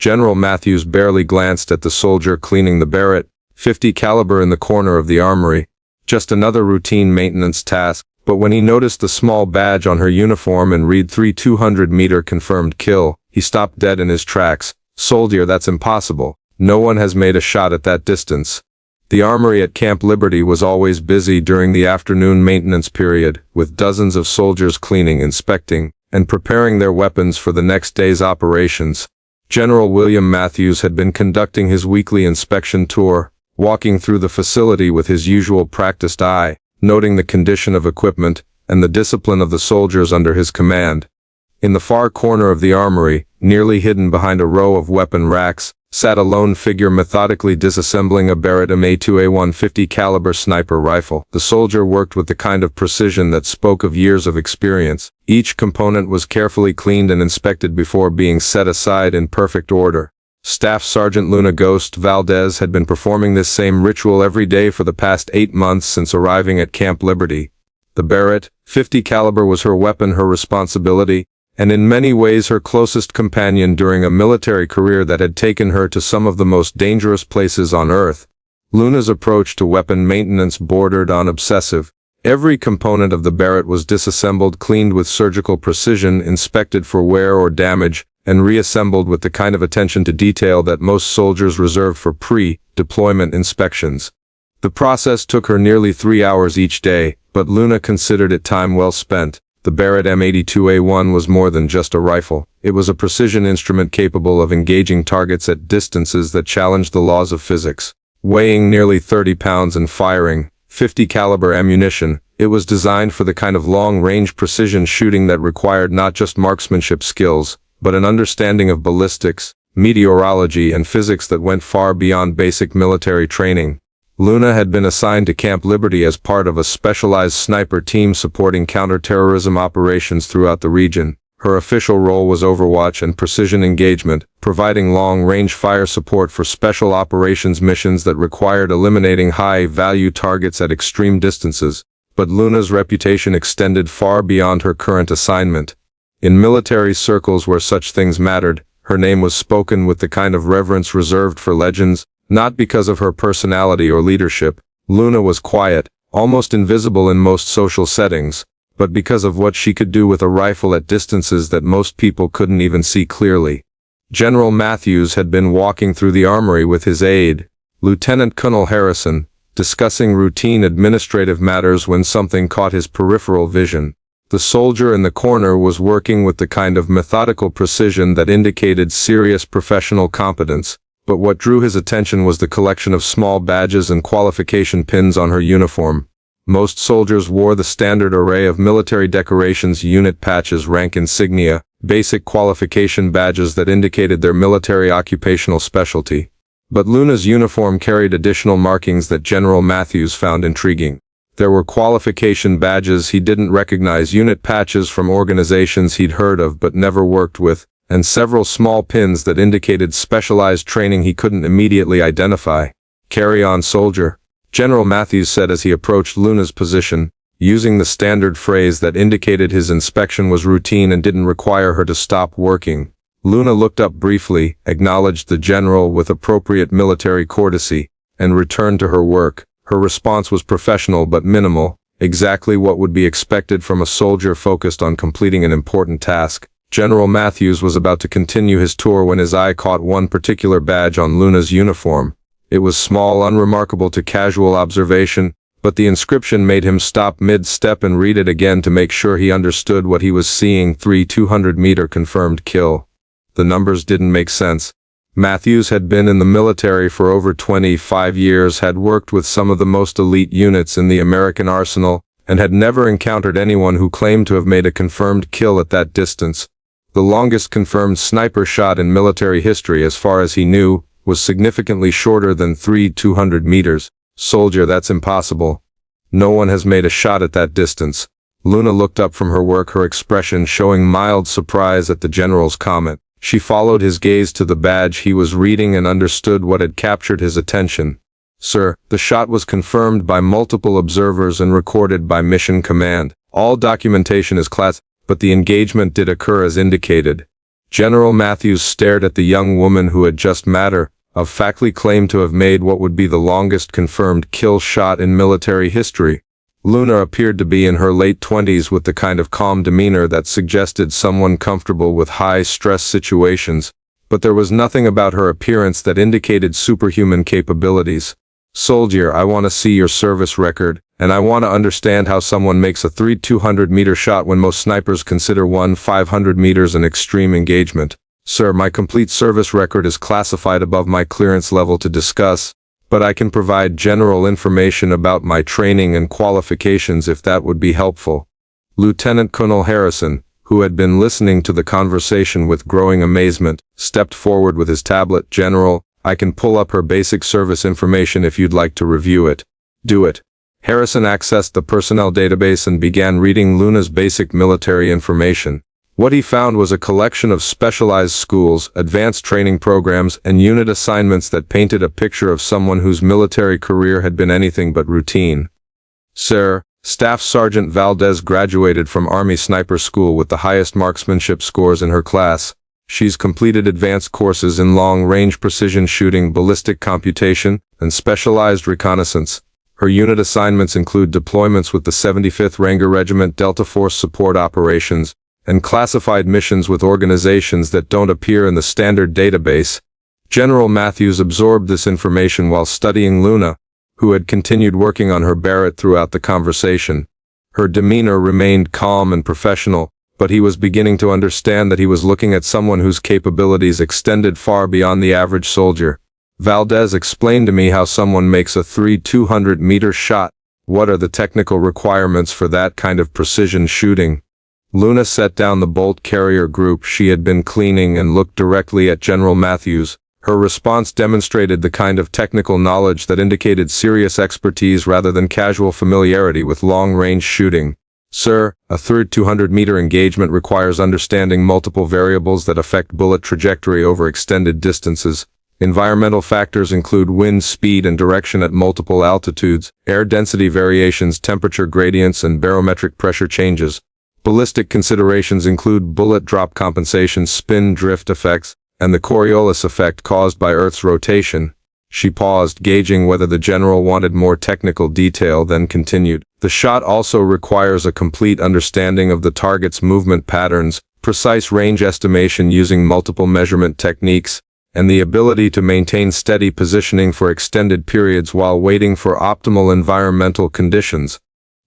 General Matthews barely glanced at the soldier cleaning the Barrett, .50 caliber in the corner of the armory. Just another routine maintenance task, but when he noticed the small badge on her uniform and read 200-meter confirmed kill, he stopped dead in his tracks. Soldier, that's impossible. No one has made a shot at that distance. The armory at Camp Liberty was always busy during the afternoon maintenance period, with dozens of soldiers cleaning, inspecting, and preparing their weapons for the next day's operations. General William Matthews had been conducting his weekly inspection tour, walking through the facility with his usual practiced eye, noting the condition of equipment and the discipline of the soldiers under his command. In the far corner of the armory, nearly hidden behind a row of weapon racks, sat a lone figure methodically disassembling a Barrett M2A1 .50 caliber sniper rifle. The soldier worked with the kind of precision that spoke of years of experience. Each component was carefully cleaned and inspected before being set aside in perfect order. Staff Sergeant Luna Ghost Valdez had been performing this same ritual every day for the past 8 months since arriving at Camp Liberty. The Barrett, .50 caliber was her weapon, her responsibility, and in many ways her closest companion during a military career that had taken her to some of the most dangerous places on Earth. Luna's approach to weapon maintenance bordered on obsessive. Every component of the Barrett was disassembled, cleaned with surgical precision, inspected for wear or damage, and reassembled with the kind of attention to detail that most soldiers reserve for pre-deployment inspections. The process took her nearly 3 hours each day, but Luna considered it time well spent. The Barrett M82A1 was more than just a rifle. It was a precision instrument capable of engaging targets at distances that challenged the laws of physics. Weighing nearly 30 pounds and firing .50 caliber ammunition, it was designed for the kind of long-range precision shooting that required not just marksmanship skills, but an understanding of ballistics, meteorology, and physics that went far beyond basic military training. Luna had been assigned to Camp Liberty as part of a specialized sniper team supporting counterterrorism operations throughout the region. Her official role was overwatch and precision engagement, providing long-range fire support for special operations missions that required eliminating high-value targets at extreme distances. But Luna's reputation extended far beyond her current assignment. In military circles where such things mattered, her name was spoken with the kind of reverence reserved for legends. Not because of her personality or leadership. Luna was quiet, almost invisible in most social settings, but because of what she could do with a rifle at distances that most people couldn't even see clearly. General Matthews had been walking through the armory with his aide, Lieutenant Colonel Harrison, discussing routine administrative matters when something caught his peripheral vision. The soldier in the corner was working with the kind of methodical precision that indicated serious professional competence. But what drew his attention was the collection of small badges and qualification pins on her uniform. Most soldiers wore the standard array of military decorations, unit patches, rank insignia, basic qualification badges that indicated their military occupational specialty. But Luna's uniform carried additional markings that General Matthews found intriguing. There were qualification badges he didn't recognize, unit patches from organizations he'd heard of but never worked with, and several small pins that indicated specialized training he couldn't immediately identify. "Carry on, soldier," General Matthews said as he approached Luna's position, using the standard phrase that indicated his inspection was routine and didn't require her to stop working. Luna looked up briefly, acknowledged the general with appropriate military courtesy, and returned to her work. Her response was professional but minimal, exactly what would be expected from a soldier focused on completing an important task. General Matthews was about to continue his tour when his eye caught one particular badge on Luna's uniform. It was small, unremarkable to casual observation, but the inscription made him stop mid-step and read it again to make sure he understood what he was seeing. 200-meter confirmed kill. The numbers didn't make sense. Matthews had been in the military for over 25 years, had worked with some of the most elite units in the American arsenal, and had never encountered anyone who claimed to have made a confirmed kill at that distance. The longest confirmed sniper shot in military history, as far as he knew, was significantly shorter than 200 meters. "Soldier, that's impossible. No one has made a shot at that distance." Luna looked up from her work, her expression showing mild surprise at the general's comment. She followed his gaze to the badge he was reading and understood what had captured his attention. "Sir, the shot was confirmed by multiple observers and recorded by Mission Command. All documentation is classified, but the engagement did occur as indicated." General Matthews stared at the young woman who had just matter-of-factly claimed to have made what would be the longest confirmed kill shot in military history. Luna appeared to be in her late 20s with the kind of calm demeanor that suggested someone comfortable with high-stress situations, but there was nothing about her appearance that indicated superhuman capabilities. "Soldier, I want to see your service record, and I want to understand how someone makes a 200-meter shot when most snipers consider 500 meters an extreme engagement." "Sir, my complete service record is classified above my clearance level to discuss, but I can provide general information about my training and qualifications if that would be helpful." Lieutenant Colonel Harrison, who had been listening to the conversation with growing amazement, stepped forward with his tablet. "General, I can pull up her basic service information if you'd like to review it." "Do it." Harrison accessed the personnel database and began reading Luna's basic military information. What he found was a collection of specialized schools, advanced training programs, and unit assignments that painted a picture of someone whose military career had been anything but routine. "Sir, Staff Sergeant Valdez graduated from Army Sniper School with the highest marksmanship scores in her class. She's completed advanced courses in long-range precision shooting, ballistic computation, and specialized reconnaissance. Her unit assignments include deployments with the 75th Ranger Regiment, Delta Force support operations, and classified missions with organizations that don't appear in the standard database." General Matthews absorbed this information while studying Luna, who had continued working on her Barrett throughout the conversation. Her demeanor remained calm and professional, but he was beginning to understand that he was looking at someone whose capabilities extended far beyond the average soldier. "Valdez explained to me how someone makes a 200-meter shot. What are the technical requirements for that kind of precision shooting?" Luna set down the bolt carrier group she had been cleaning and looked directly at General Matthews. Her response demonstrated the kind of technical knowledge that indicated serious expertise rather than casual familiarity with long-range shooting. "Sir, a 200-meter engagement requires understanding multiple variables that affect bullet trajectory over extended distances. Environmental factors include wind speed and direction at multiple altitudes, air density variations, temperature gradients, and barometric pressure changes. Ballistic considerations include bullet drop compensation, spin drift effects, and the Coriolis effect caused by Earth's rotation." She paused, gauging whether the general wanted more technical detail, then continued. "The shot also requires a complete understanding of the target's movement patterns, precise range estimation using multiple measurement techniques, and the ability to maintain steady positioning for extended periods while waiting for optimal environmental conditions."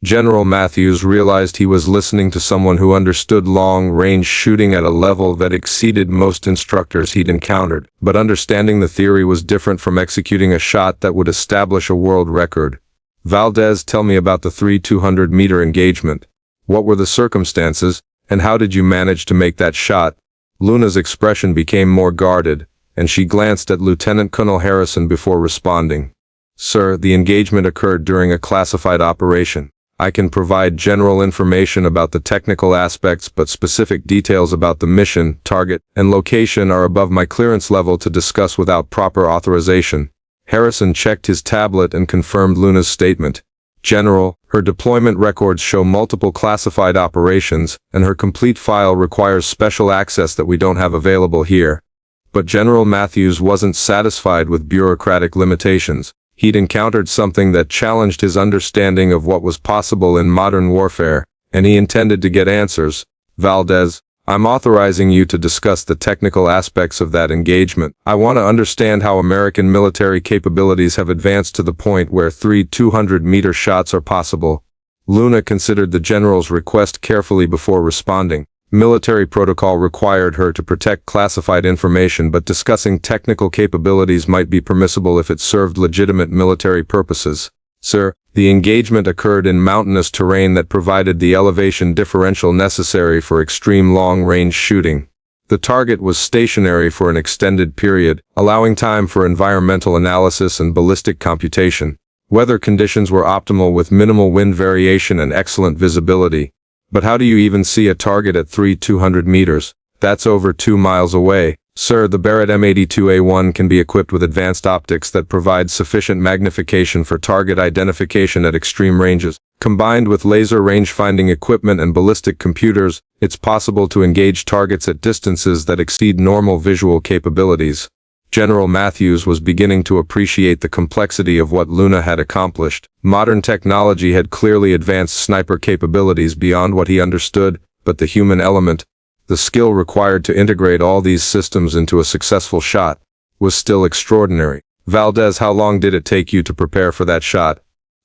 General Matthews realized he was listening to someone who understood long-range shooting at a level that exceeded most instructors he'd encountered, but understanding the theory was different from executing a shot that would establish a world record. "Valdez, tell me about the 200-meter engagement. What were the circumstances, and how did you manage to make that shot?" Luna's expression became more guarded, and she glanced at Lieutenant Colonel Harrison before responding. "Sir, the engagement occurred during a classified operation. I can provide general information about the technical aspects, but specific details about the mission, target, and location are above my clearance level to discuss without proper authorization." Harrison checked his tablet and confirmed Luna's statement. "General, her deployment records show multiple classified operations, and her complete file requires special access that we don't have available here." But General Matthews wasn't satisfied with bureaucratic limitations. He'd encountered something that challenged his understanding of what was possible in modern warfare, and he intended to get answers. "Valdez, I'm authorizing you to discuss the technical aspects of that engagement. I want to understand how American military capabilities have advanced to the point where 200-meter shots are possible." Luna considered the general's request carefully before responding. Military protocol required her to protect classified information, but discussing technical capabilities might be permissible if it served legitimate military purposes. "Sir, the engagement occurred in mountainous terrain that provided the elevation differential necessary for extreme long-range shooting. The target was stationary for an extended period, allowing time for environmental analysis and ballistic computation. Weather conditions were optimal with minimal wind variation and excellent visibility. But how do you even see a target at 200 meters? That's over 2 miles away." "Sir, the Barrett M82A1 can be equipped with advanced optics that provide sufficient magnification for target identification at extreme ranges. Combined with laser range-finding equipment and ballistic computers, it's possible to engage targets at distances that exceed normal visual capabilities. General Matthews was beginning to appreciate the complexity of what Luna had accomplished. Modern technology had clearly advanced sniper capabilities beyond what he understood, but the human element, the skill required to integrate all these systems into a successful shot, was still extraordinary. "Valdez, how long did it take you to prepare for that shot?"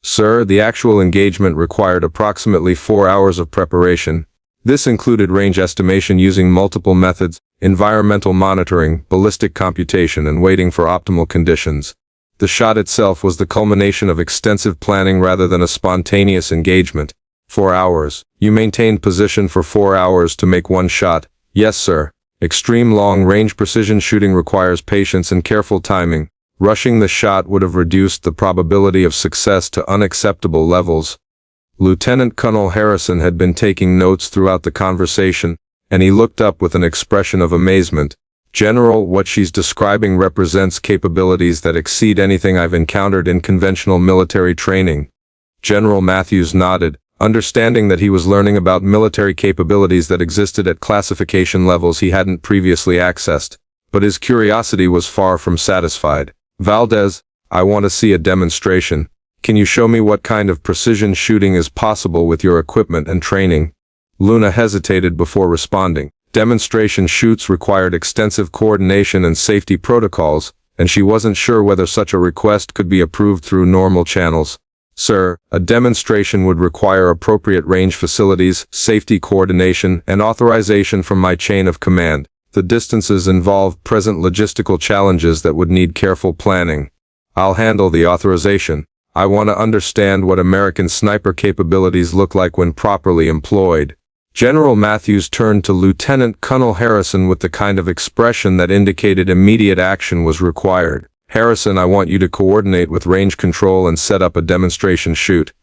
"Sir, the actual engagement required approximately 4 hours of preparation. This included range estimation using multiple methods, environmental monitoring, ballistic computation, and waiting for optimal conditions. The shot itself was the culmination of extensive planning rather than a spontaneous engagement." 4 hours. You maintained position for 4 hours to make one shot?" "Yes, sir. Extreme long-range precision shooting requires patience and careful timing. Rushing the shot would have reduced the probability of success to unacceptable levels." Lieutenant Colonel Harrison had been taking notes throughout the conversation, and he looked up with an expression of amazement. "General, what she's describing represents capabilities that exceed anything I've encountered in conventional military training." General Matthews nodded, understanding that he was learning about military capabilities that existed at classification levels he hadn't previously accessed. But his curiosity was far from satisfied. "Valdez, I want to see a demonstration. Can you show me what kind of precision shooting is possible with your equipment and training?" Luna hesitated before responding. Demonstration shoots required extensive coordination and safety protocols, and she wasn't sure whether such a request could be approved through normal channels. "Sir, a demonstration would require appropriate range facilities, safety coordination, and authorization from my chain of command. The distances involve present logistical challenges that would need careful planning. I'll handle the authorization. I want to understand what American sniper capabilities look like when properly employed." General Matthews turned to Lieutenant Colonel Harrison with the kind of expression that indicated immediate action was required. "Harrison, I want you to coordinate with range control and set up a demonstration shoot.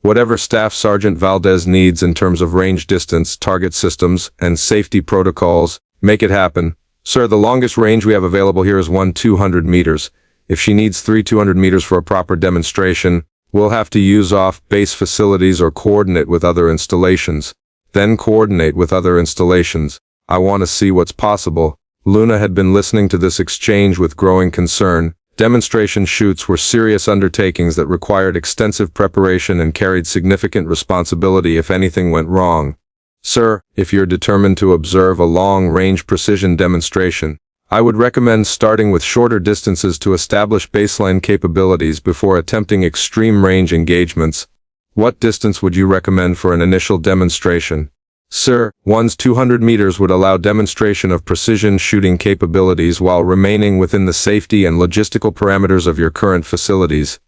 Whatever Staff Sergeant Valdez needs in terms of range distance, target systems, and safety protocols, make it happen." "Sir, the longest range we have available here is 200 meters. If she needs 200 meters for a proper demonstration, we'll have to use off-base facilities or coordinate with other installations." "Then coordinate with other installations. I want to see what's possible." Luna had been listening to this exchange with growing concern. Demonstration shoots were serious undertakings that required extensive preparation and carried significant responsibility if anything went wrong. "Sir, if you're determined to observe a long-range precision demonstration, I would recommend starting with shorter distances to establish baseline capabilities before attempting extreme range engagements." "What distance would you recommend for an initial demonstration?" "Sir, 200 meters would allow demonstration of precision shooting capabilities while remaining within the safety and logistical parameters of your current facilities."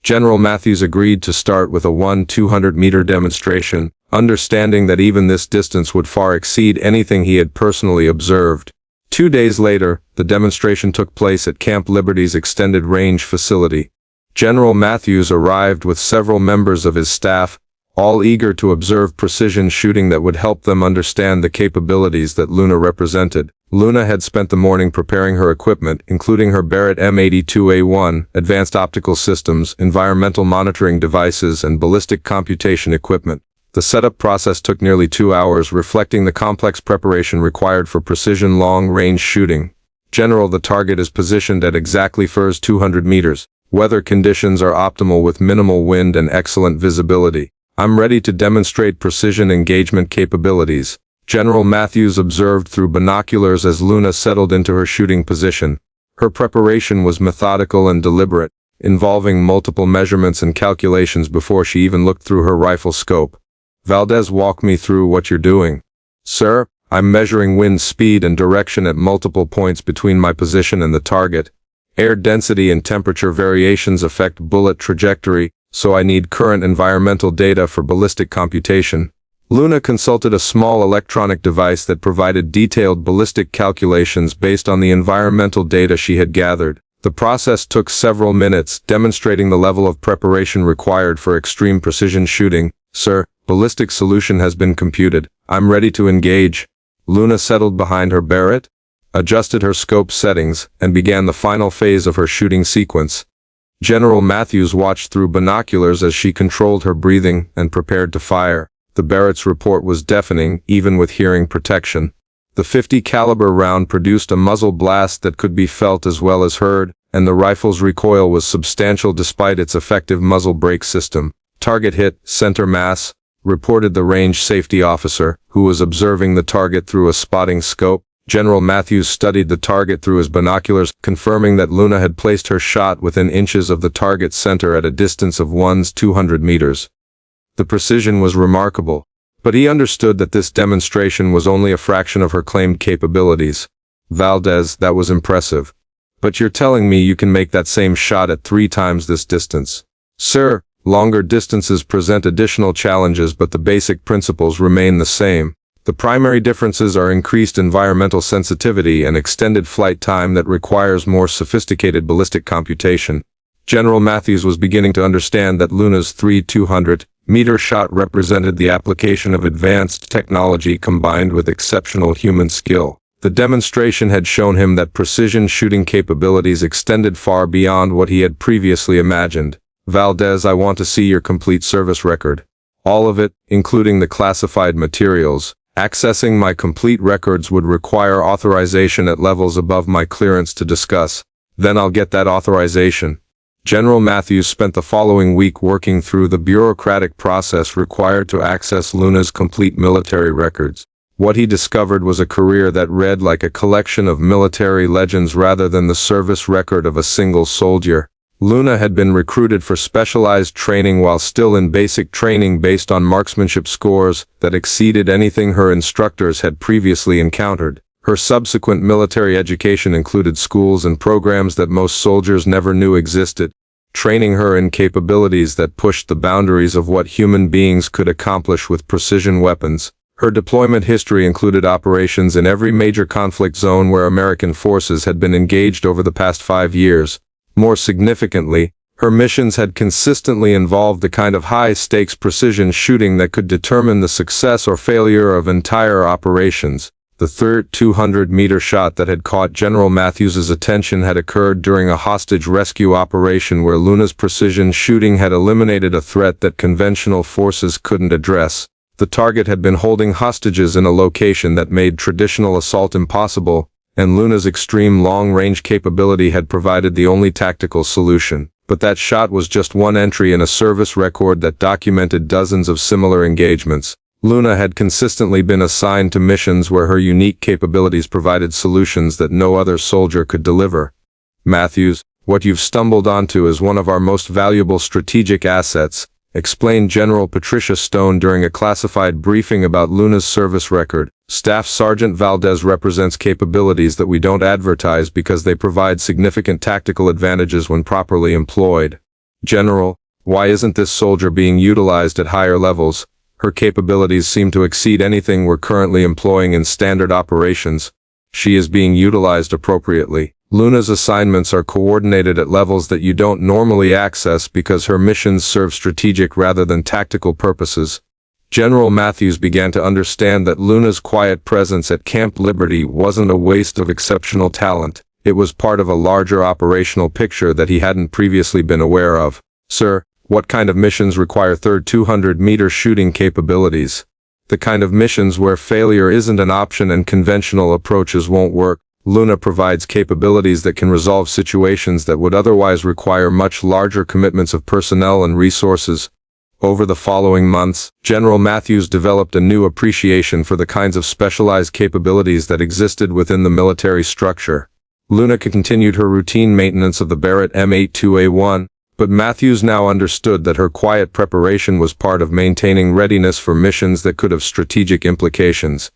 General Matthews agreed to start with a 200-meter demonstration, understanding that even this distance would far exceed anything he had personally observed. 2 days later, the demonstration took place at Camp Liberty's extended range facility. General Matthews arrived with several members of his staff, all eager to observe precision shooting that would help them understand the capabilities that Luna represented. Luna had spent the morning preparing her equipment, including her Barrett M82A1, advanced optical systems, environmental monitoring devices, and ballistic computation equipment. The setup process took nearly 2 hours, reflecting the complex preparation required for precision long-range shooting. "General, the target is positioned at exactly 200 meters. Weather conditions are optimal with minimal wind and excellent visibility. I'm ready to demonstrate precision engagement capabilities." General Matthews observed through binoculars as Luna settled into her shooting position. Her preparation was methodical and deliberate, involving multiple measurements and calculations before she even looked through her rifle scope. "Valdez, walk me through what you're doing." "Sir, I'm measuring wind speed and direction at multiple points between my position and the target. Air density and temperature variations affect bullet trajectory, so I need current environmental data for ballistic computation." Luna consulted a small electronic device that provided detailed ballistic calculations based on the environmental data she had gathered. The process took several minutes, demonstrating the level of preparation required for extreme precision shooting. "Sir, ballistic solution has been computed. I'm ready to engage." Luna settled behind her Barrett, adjusted her scope settings, and began the final phase of her shooting sequence. General Matthews watched through binoculars as she controlled her breathing and prepared to fire. The Barrett's report was deafening, even with hearing protection. The .50 caliber round produced a muzzle blast that could be felt as well as heard, and the rifle's recoil was substantial despite its effective muzzle brake system. "Target hit, center mass," reported the range safety officer, who was observing the target through a spotting scope. General Matthews studied the target through his binoculars, confirming that Luna had placed her shot within inches of the target's center at a distance of 200 meters. The precision was remarkable, but he understood that this demonstration was only a fraction of her claimed capabilities. "Valdez, that was impressive. But you're telling me you can make that same shot at 3 times this distance?" "Sir, longer distances present additional challenges, but the basic principles remain the same. The primary differences are increased environmental sensitivity and extended flight time that requires more sophisticated ballistic computation." General Matthews was beginning to understand that Luna's 200-meter shot represented the application of advanced technology combined with exceptional human skill. The demonstration had shown him that precision shooting capabilities extended far beyond what he had previously imagined. "Valdez, I want to see your complete service record. All of it, including the classified materials. Accessing my complete records would require authorization at levels above my clearance to discuss. Then I'll get that authorization." General Matthews spent the following week working through the bureaucratic process required to access Luna's complete military records. What he discovered was a career that read like a collection of military legends rather than the service record of a single soldier. Luna had been recruited for specialized training while still in basic training based on marksmanship scores that exceeded anything her instructors had previously encountered. Her subsequent military education included schools and programs that most soldiers never knew existed, training her in capabilities that pushed the boundaries of what human beings could accomplish with precision weapons. Her deployment history included operations in every major conflict zone where American forces had been engaged over the past 5 years. More significantly, her missions had consistently involved the kind of high-stakes precision shooting that could determine the success or failure of entire operations. The third 200-meter shot that had caught General Matthews's attention had occurred during a hostage rescue operation where Luna's precision shooting had eliminated a threat that conventional forces couldn't address. The target had been holding hostages in a location that made traditional assault impossible, and Luna's extreme long-range capability had provided the only tactical solution. But that shot was just one entry in a service record that documented dozens of similar engagements. Luna had consistently been assigned to missions where her unique capabilities provided solutions that no other soldier could deliver. "Matthews, what you've stumbled onto is one of our most valuable strategic assets," explained General Patricia Stone during a classified briefing about Luna's service record. "Staff Sergeant Valdez represents capabilities that we don't advertise because they provide significant tactical advantages when properly employed." "General, why isn't this soldier being utilized at higher levels? Her capabilities seem to exceed anything we're currently employing in standard operations." "She is being utilized appropriately. Luna's assignments are coordinated at levels that you don't normally access because her missions serve strategic rather than tactical purposes." General Matthews began to understand that Luna's quiet presence at Camp Liberty wasn't a waste of exceptional talent. It was part of a larger operational picture that he hadn't previously been aware of. "Sir, what kind of missions require third 200-meter shooting capabilities?" "The kind of missions where failure isn't an option and conventional approaches won't work. Luna provides capabilities that can resolve situations that would otherwise require much larger commitments of personnel and resources." Over the following months, General Matthews developed a new appreciation for the kinds of specialized capabilities that existed within the military structure. Luna continued her routine maintenance of the Barrett M82A1, but Matthews now understood that her quiet preparation was part of maintaining readiness for missions that could have strategic implications.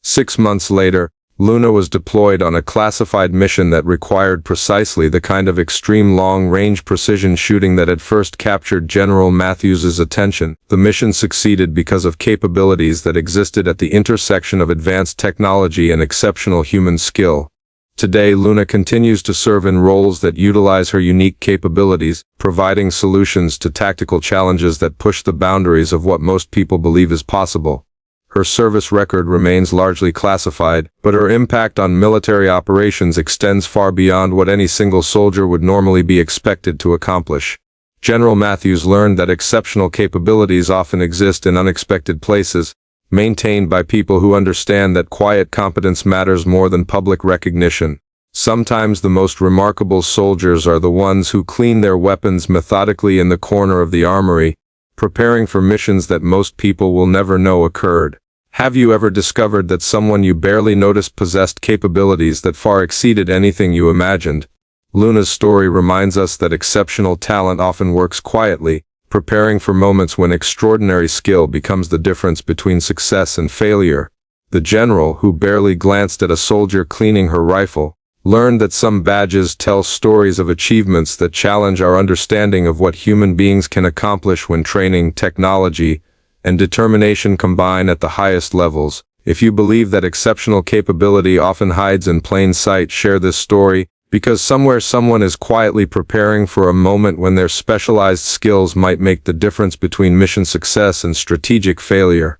6 months later, Luna was deployed on a classified mission that required precisely the kind of extreme long-range precision shooting that had first captured General Matthews's attention. The mission succeeded because of capabilities that existed at the intersection of advanced technology and exceptional human skill. Today, Luna continues to serve in roles that utilize her unique capabilities, providing solutions to tactical challenges that push the boundaries of what most people believe is possible. Her service record remains largely classified, but her impact on military operations extends far beyond what any single soldier would normally be expected to accomplish. General Matthews learned that exceptional capabilities often exist in unexpected places, maintained by people who understand that quiet competence matters more than public recognition. Sometimes the most remarkable soldiers are the ones who clean their weapons methodically in the corner of the armory, preparing for missions that most people will never know occurred. Have you ever discovered that someone you barely noticed possessed capabilities that far exceeded anything you imagined? Luna's story reminds us that exceptional talent often works quietly, preparing for moments when extraordinary skill becomes the difference between success and failure. The general, who barely glanced at a soldier cleaning her rifle, learned that some badges tell stories of achievements that challenge our understanding of what human beings can accomplish when training, technology, and determination combine at the highest levels. If you believe that exceptional capability often hides in plain sight, share this story, because somewhere someone is quietly preparing for a moment when their specialized skills might make the difference between mission success and strategic failure.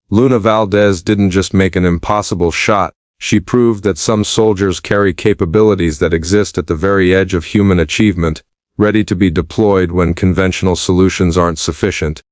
Luna Valdez didn't just make an impossible shot, she proved that some soldiers carry capabilities that exist at the very edge of human achievement, ready to be deployed when conventional solutions aren't sufficient.